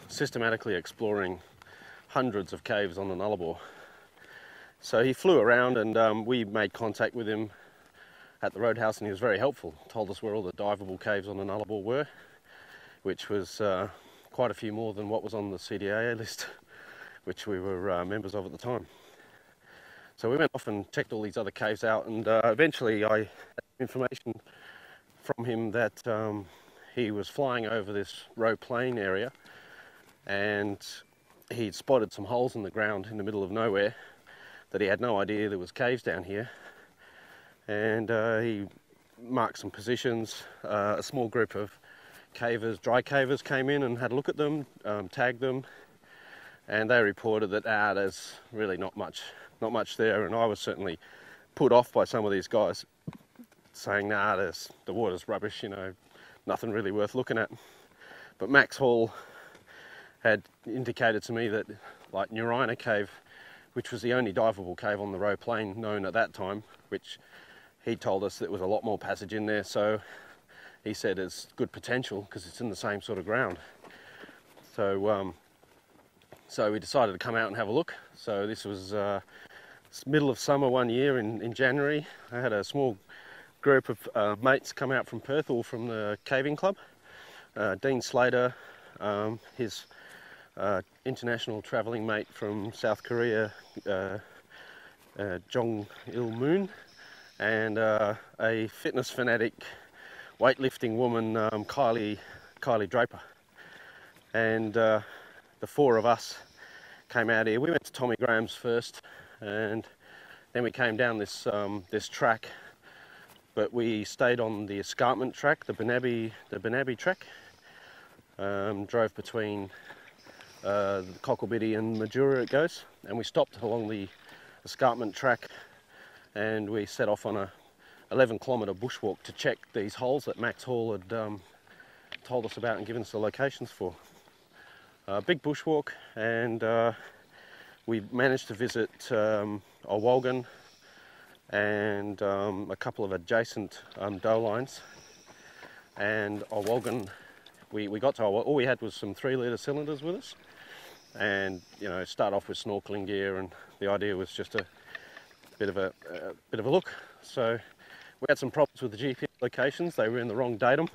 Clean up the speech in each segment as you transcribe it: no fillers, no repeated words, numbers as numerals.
systematically exploring hundreds of caves on the Nullarbor. So he flew around, and we made contact with him at the roadhouse, and he was very helpful. Told us where all the diveable caves on the Nullarbor were, which was quite a few more than what was on the CDAA list, which we were members of at the time. So we went off and checked all these other caves out, and eventually I had information from him that he was flying over this Roe Plain area, and he'd spotted some holes in the ground in the middle of nowhere that he had no idea there was caves down here. And he marked some positions. A small group of cavers, dry cavers, came in and had a look at them, tagged them, and they reported that there's really not much there. And I was certainly put off by some of these guys saying, the water's rubbish, you know, nothing really worth looking at. But Max Hall had indicated to me that, like Nurina Cave, which was the only diveable cave on the Roe Plain known at that time, which he told us that there was a lot more passage in there, so he said it's good potential because it's in the same sort of ground. So so we decided to come out and have a look. So this was middle of summer one year in January. I had a small group of mates come out from Perth, all from the caving club. Dean Slater, his international travelling mate from South Korea, Jong Il Moon, and a fitness fanatic weightlifting woman, Kylie Draper. And the four of us came out here. We went to Tommy Graham's first, and then we came down this track, but we stayed on the escarpment track, the Banabi track. Drove between Cocklebiddy and Majura it goes, and we stopped along the escarpment track, and we set off on a 11-kilometre bushwalk to check these holes that Max Hall had told us about and given us the locations for. Big bushwalk, and we managed to visit Olwolgin and a couple of adjacent doe lines. And Olwolgin, we got to Olwolgin, all we had was some 3-litre cylinders with us, and you know, start off with snorkeling gear, and the idea was just a bit of a look. So we had some problems with the GPS locations. They were in the wrong datum,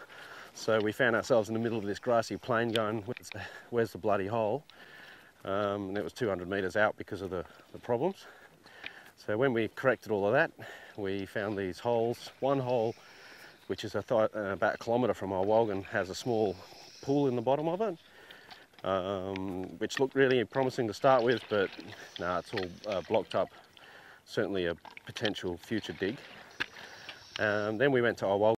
so we found ourselves in the middle of this grassy plain going, where's the bloody hole? And it was 200 metres out because of the problems. So when we corrected all of that, we found these holes. One hole, which is about a kilometre from Olwolgin, has a small pool in the bottom of it, which looked really promising to start with, but no, it's all blocked up. Certainly a potential future dig. Then we went to Olwolgin.